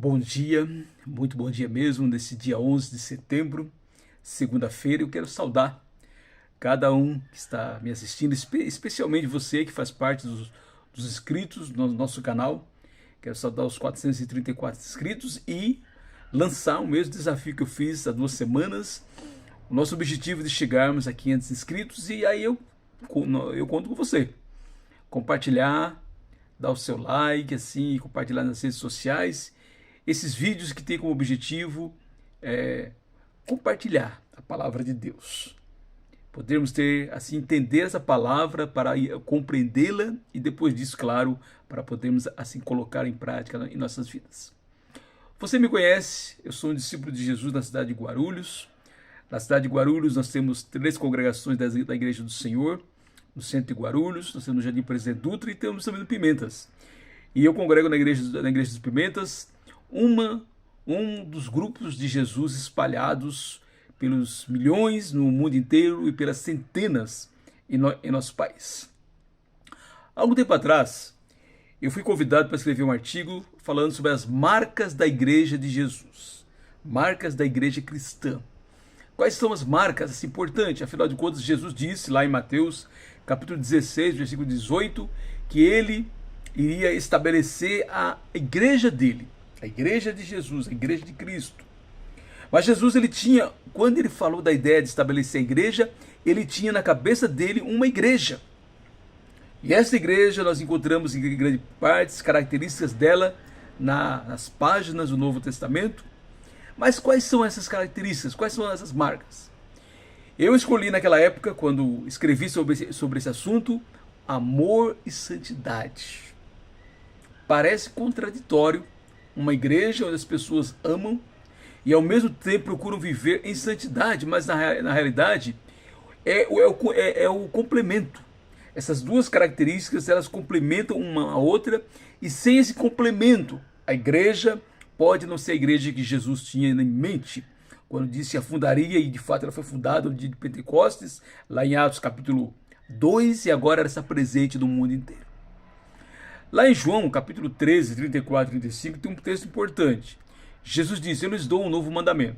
Bom dia, muito bom dia mesmo, nesse dia 11 de setembro, segunda-feira. Eu quero saudar cada um que está me assistindo, especialmente você que faz parte dos inscritos no nosso canal. Quero saudar os 434 inscritos e lançar o mesmo desafio que eu fiz há 2 semanas. O nosso objetivo é de chegarmos a 500 inscritos e aí eu conto com você. Compartilhar, dar o seu like, assim, compartilhar nas redes sociais. Esses vídeos que têm como objetivo compartilhar a palavra de Deus. Podermos ter, assim, entender essa palavra para compreendê-la e depois disso, claro, para podermos, assim, colocar em prática em nossas vidas. Você me conhece, eu sou um discípulo de Jesus na cidade de Guarulhos. Na cidade de Guarulhos nós temos 3 congregações da Igreja do Senhor, no centro de Guarulhos, nós temos no Jardim Presidente Dutra e temos também no Pimentas. E eu congrego na igreja dos Pimentas, um dos grupos de Jesus espalhados pelos milhões no mundo inteiro e pelas centenas em nosso país. Há algum tempo atrás, eu fui convidado para escrever um artigo falando sobre as marcas da Igreja de Jesus, marcas da Igreja cristã. Quais são as marcas? Assim, importante, afinal de contas, Jesus disse lá em Mateus, capítulo 16, versículo 18, que ele iria estabelecer a igreja dele, a igreja de Jesus, a igreja de Cristo. Mas Jesus, quando ele falou da ideia de estabelecer a igreja, ele tinha na cabeça dele uma igreja. E essa igreja nós encontramos em grande parte as características dela nas páginas do Novo Testamento. Mas quais são essas características? Quais são essas marcas? Eu escolhi naquela época, quando escrevi sobre esse assunto, amor e santidade. Parece contraditório uma igreja onde as pessoas amam e ao mesmo tempo procuram viver em santidade, mas na realidade é o complemento. Essas duas características, elas complementam uma a outra, e sem esse complemento, a igreja pode não ser a igreja que Jesus tinha em mente quando disse a fundaria, e de fato ela foi fundada no dia de Pentecostes, lá em Atos capítulo 2, e agora ela está presente no mundo inteiro. Lá em João, capítulo 13, 34 e 35, tem um texto importante. Jesus disse: eu lhes dou um novo mandamento,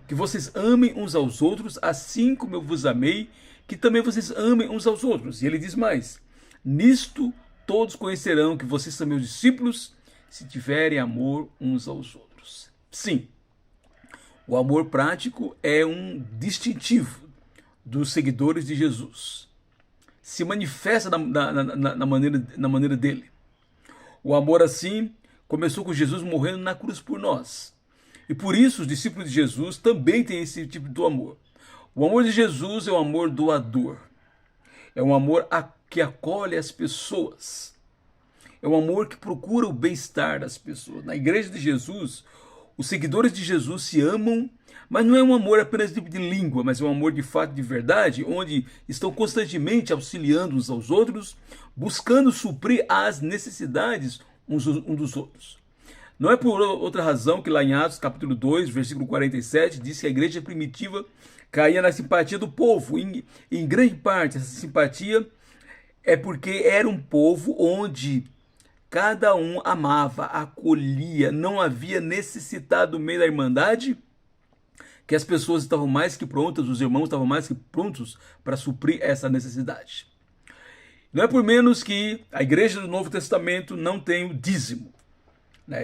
que vocês amem uns aos outros, assim como eu vos amei, que também vocês amem uns aos outros. E ele diz mais: nisto todos conhecerão que vocês são meus discípulos, se tiverem amor uns aos outros. Sim, o amor prático é um distintivo dos seguidores de Jesus. Se manifesta na maneira dele. O amor, assim, começou com Jesus morrendo na cruz por nós. E por isso os discípulos de Jesus também têm esse tipo de amor. O amor de Jesus é um amor doador. É um amor que acolhe as pessoas. É um amor que procura o bem-estar das pessoas. Na igreja de Jesus, os seguidores de Jesus se amam, mas não é um amor apenas de língua, mas é um amor de fato, de verdade, onde estão constantemente auxiliando uns aos outros, buscando suprir as necessidades uns dos outros. Não é por outra razão que lá em Atos capítulo 2, versículo 47, diz que a igreja primitiva caía na simpatia do povo. Em grande parte, essa simpatia é porque era um povo onde cada um amava, acolhia, não havia necessidade do meio da irmandade, que as pessoas estavam mais que prontas, os irmãos estavam mais que prontos para suprir essa necessidade. Não é por menos que a igreja do Novo Testamento não tem o dízimo.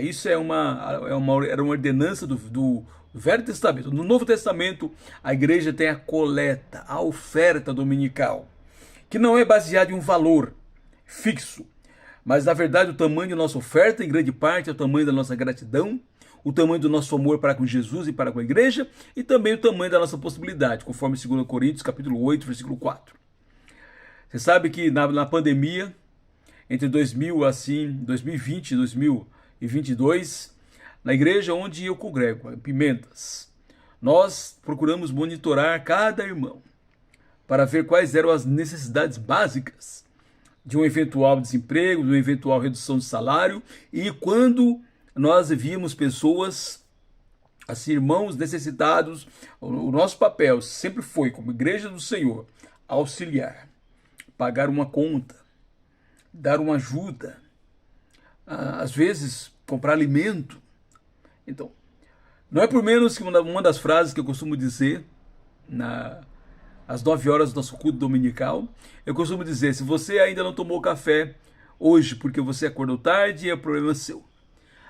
Isso era uma ordenança do Velho Testamento. No Novo Testamento, a igreja tem a coleta, a oferta dominical, que não é baseada em um valor fixo, mas na verdade o tamanho da nossa oferta, em grande parte, é o tamanho da nossa gratidão, o tamanho do nosso amor para com Jesus e para com a igreja, e também o tamanho da nossa possibilidade, conforme 2 Coríntios capítulo 8, versículo 4. Você sabe que na pandemia, entre 2020 e 2022, na igreja onde eu congrego, em Pimentas, nós procuramos monitorar cada irmão para ver quais eram as necessidades básicas de um eventual desemprego, de uma eventual redução de salário, e quando nós víamos pessoas, assim, irmãos necessitados, o nosso papel sempre foi, como igreja do Senhor, auxiliar, pagar uma conta, dar uma ajuda, às vezes comprar alimento, Então, não é por menos que uma das frases que eu costumo dizer às 9 horas do nosso culto dominical, eu costumo dizer: se você ainda não tomou café hoje porque você acordou tarde, é problema seu.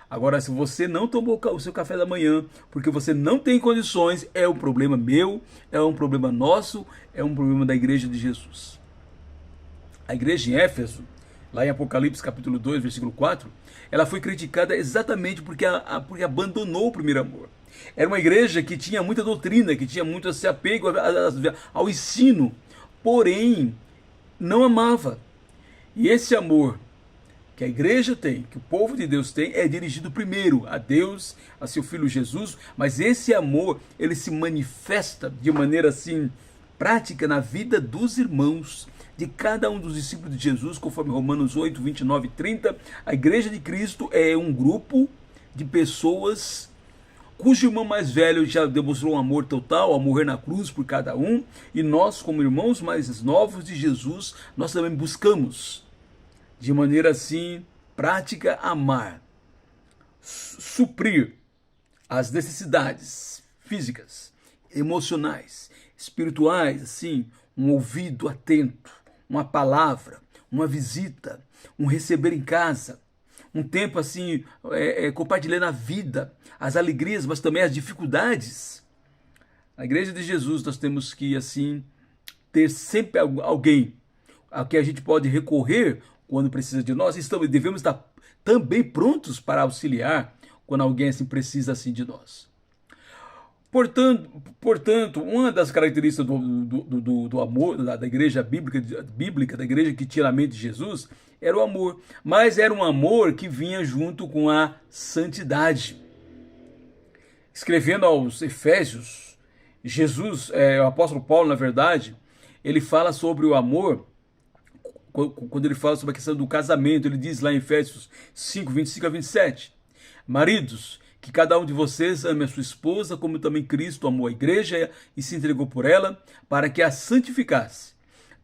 Agora, se você não tomou o seu café da manhã porque você não tem condições, é um problema meu, é um problema nosso, é um problema da igreja de Jesus. A igreja em Éfeso, lá em Apocalipse capítulo 2, versículo 4, ela foi criticada exatamente porque abandonou o primeiro amor. Era uma igreja que tinha muita doutrina, que tinha muito esse apego ao ensino, porém não amava. E esse amor que a igreja tem, que o povo de Deus tem, é dirigido primeiro a Deus, a seu Filho Jesus, mas esse amor, ele se manifesta de maneira assim, prática na vida dos irmãos, de cada um dos discípulos de Jesus, conforme Romanos 8, 29 e 30, a igreja de Cristo é um grupo de pessoas cujo irmão mais velho já demonstrou um amor total ao morrer na cruz por cada um, e nós, como irmãos mais novos de Jesus, nós também buscamos, de maneira assim, prática, amar, suprir as necessidades físicas, emocionais, espirituais, assim, um ouvido atento, uma palavra, uma visita, um receber em casa, um tempo assim, compartilhando a vida, as alegrias, mas também as dificuldades. Na igreja de Jesus nós temos que, assim, ter sempre alguém a que a gente pode recorrer quando precisa de nós, e devemos estar também prontos para auxiliar quando alguém assim precisa assim de nós. Portanto, uma das características do amor da igreja bíblica, da igreja que tinha na mente de Jesus, era o amor. Mas era um amor que vinha junto com a santidade. Escrevendo aos Efésios, Jesus, o apóstolo Paulo, na verdade, ele fala sobre o amor. Quando ele fala sobre a questão do casamento, ele diz lá em Efésios 5, 25 a 27, maridos, que cada um de vocês ame a sua esposa, como também Cristo amou a igreja e se entregou por ela, para que a santificasse,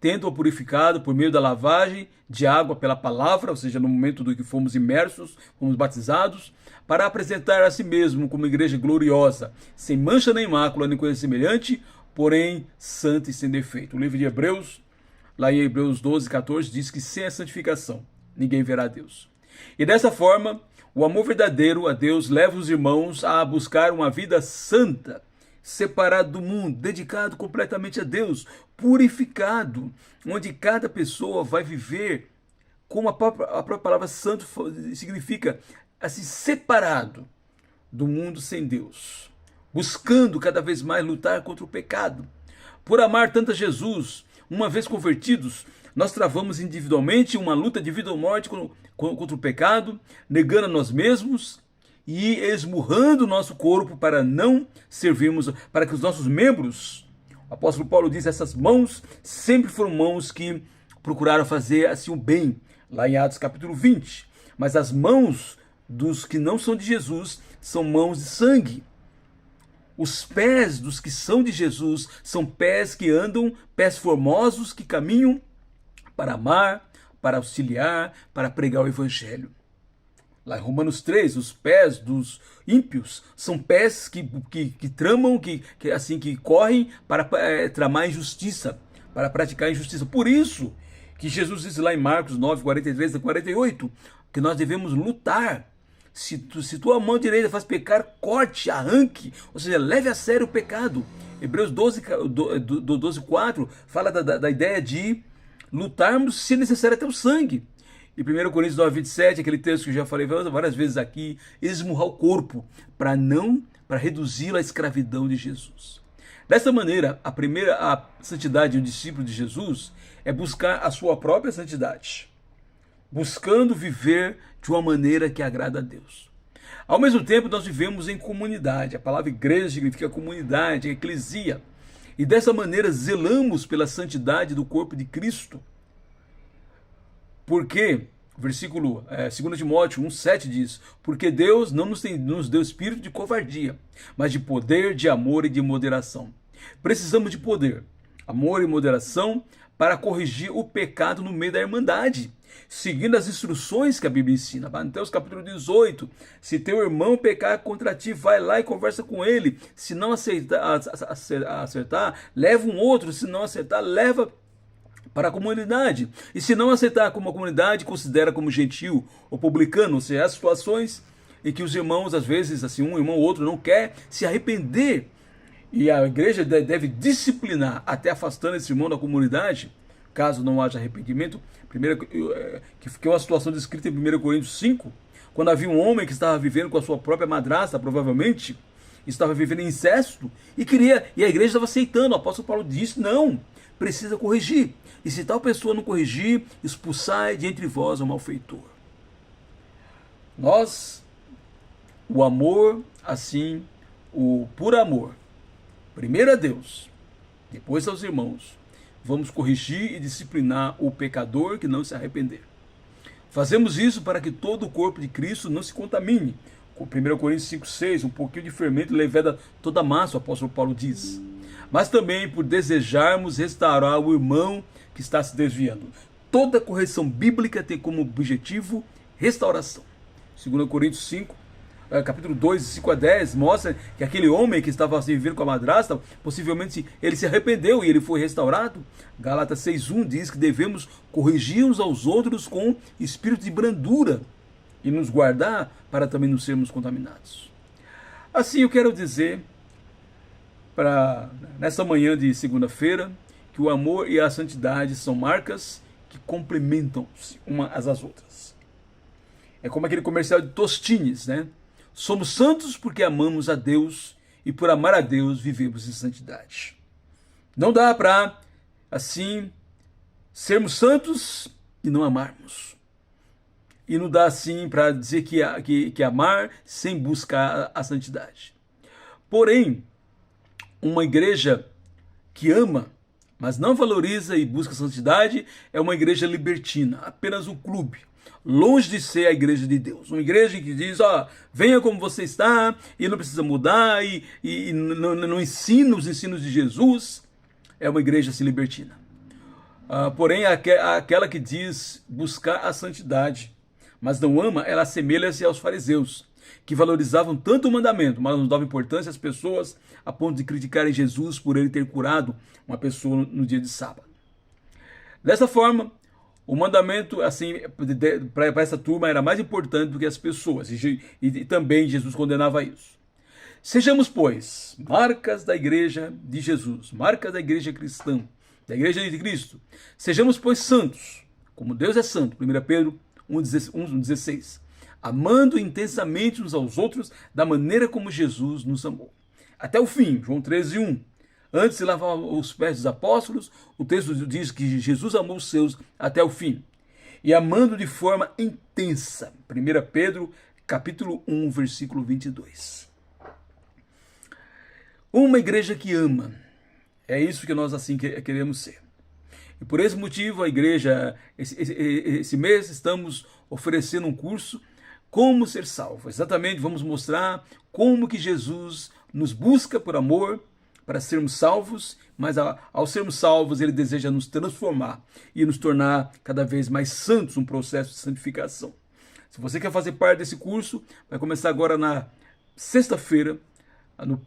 tendo-a purificado por meio da lavagem de água pela palavra, ou seja, no momento do que fomos imersos, fomos batizados, para apresentar a si mesmo como igreja gloriosa, sem mancha nem mácula, nem coisa semelhante, porém santa e sem defeito. O livro de Hebreus, lá em Hebreus 12, 14, diz que sem a santificação ninguém verá Deus. E dessa forma, o amor verdadeiro a Deus leva os irmãos a buscar uma vida santa, separado do mundo, dedicado completamente a Deus, purificado, onde cada pessoa vai viver, como a própria palavra santo significa, assim, separado do mundo sem Deus, buscando cada vez mais lutar contra o pecado. Por amar tanto a Jesus, uma vez convertidos, nós travamos individualmente uma luta de vida ou morte contra o pecado, negando a nós mesmos e esmurrando o nosso corpo para não servirmos, para que os nossos membros, o apóstolo Paulo diz, essas mãos sempre foram mãos que procuraram fazer assim o bem, lá em Atos capítulo 20, mas as mãos dos que não são de Jesus são mãos de sangue. Os pés dos que são de Jesus são pés que andam, pés formosos que caminham para amar, para auxiliar, para pregar o evangelho. Lá em Romanos 3, os pés dos ímpios são pés que tramam, que correm para tramar injustiça, para praticar injustiça. Por isso que Jesus diz lá em Marcos 9, 43 a 48, que nós devemos lutar. Se tua mão direita faz pecar, corte, arranque, ou seja, leve a sério o pecado. Hebreus 12, 4 fala da ideia de lutarmos, se necessário, até o sangue. E 1 Coríntios 9, 27, aquele texto que eu já falei várias vezes aqui, esmurrar o corpo para reduzi-lo à escravidão de Jesus. Dessa maneira, a santidade de um discípulo de Jesus é buscar a sua própria santidade, buscando viver de uma maneira que agrada a Deus. Ao mesmo tempo, nós vivemos em comunidade. A palavra igreja significa comunidade, eclesia. E dessa maneira zelamos pela santidade do corpo de Cristo. Porque, versículo 2 Timóteo 1,7 diz, porque Deus não nos deu espírito de covardia, mas de poder, de amor e de moderação. Precisamos de poder, amor e moderação para corrigir o pecado no meio da irmandade, seguindo as instruções que a Bíblia ensina. Mateus capítulo 18, se teu irmão pecar contra ti, vai lá e conversa com ele. Se não acertar, leva um outro. Se não acertar, leva para a comunidade. E se não aceitar como a comunidade, considera como gentil ou publicano. Ou seja, há situações em que os irmãos, às vezes, assim, um irmão ou outro não quer se arrepender. E a igreja deve disciplinar, até afastando esse irmão da comunidade, caso não haja arrependimento. Que é uma situação descrita em 1 Coríntios 5, quando havia um homem que estava vivendo com a sua própria madrasta, provavelmente, estava vivendo em incesto, e a igreja estava aceitando. O apóstolo Paulo disse, não, precisa corrigir. E se tal pessoa não corrigir, expulsai de entre vós o malfeitor. Nós, o amor, assim, o por amor, primeiro a Deus, depois aos irmãos, vamos corrigir e disciplinar o pecador que não se arrepender. Fazemos isso para que todo o corpo de Cristo não se contamine. 1 Coríntios 5,6, um pouquinho de fermento leveda toda a massa, o apóstolo Paulo diz. Mas também por desejarmos restaurar o irmão que está se desviando. Toda correção bíblica tem como objetivo restauração. 2 Coríntios 5, capítulo 2, 5 a 10, mostra que aquele homem que estava vivendo com a madrasta, possivelmente ele se arrependeu e ele foi restaurado. Gálatas 6:1 diz que devemos corrigir uns aos outros com espírito de brandura e nos guardar para também não sermos contaminados. Assim eu quero dizer, nessa manhã de segunda-feira, que o amor e a santidade são marcas que complementam-se umas às outras. É como aquele comercial de Tostines, né? Somos santos porque amamos a Deus e por amar a Deus vivemos em santidade. Não dá para, assim, sermos santos e não amarmos. E não dá, assim, para dizer que amar sem buscar a santidade. Porém, uma igreja que ama, mas não valoriza e busca a santidade, é uma igreja libertina, apenas um clube. Longe de ser a igreja de Deus. Uma igreja que diz, venha como você está, e não precisa mudar, e não ensina os ensinos de Jesus. É uma igreja assim, libertina. Porém, aquela que diz buscar a santidade, mas não ama, ela assemelha-se aos fariseus, que valorizavam tanto o mandamento, mas não davam importância às pessoas, a ponto de criticarem Jesus por ele ter curado uma pessoa no dia de sábado. Dessa forma, o mandamento, assim, para essa turma era mais importante do que as pessoas, e também Jesus condenava isso. Sejamos, pois, marcas da igreja de Jesus, marcas da igreja cristã, da igreja de Cristo. Sejamos, pois, santos, como Deus é santo. 1 Pedro 1,16. Amando intensamente uns aos outros, da maneira como Jesus nos amou. Até o fim, João 13:1. Antes de lavar os pés dos apóstolos, o texto diz que Jesus amou os seus até o fim. E amando de forma intensa. 1 Pedro, capítulo 1, versículo 22. Uma igreja que ama. É isso que nós assim queremos ser. E por esse motivo, a igreja, esse mês, estamos oferecendo um curso, Como Ser Salvo. Exatamente, vamos mostrar como que Jesus nos busca por amor, para sermos salvos, mas ao sermos salvos, ele deseja nos transformar e nos tornar cada vez mais santos, um processo de santificação. Se você quer fazer parte desse curso, vai começar agora na sexta-feira,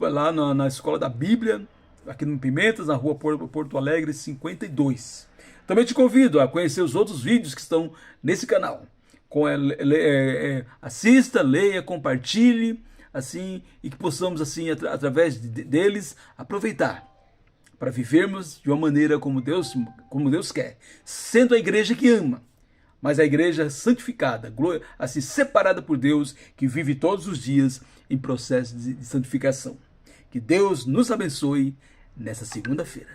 lá na Escola da Bíblia, aqui no Pimentas, na rua Porto Alegre 52. Também te convido a conhecer os outros vídeos que estão nesse canal. Assista, leia, compartilhe, assim, e que possamos, assim, através deles, aproveitar para vivermos de uma maneira como Deus quer, sendo a igreja que ama, mas a igreja santificada, assim, separada por Deus, que vive todos os dias em processo de santificação. Que Deus nos abençoe nessa segunda-feira.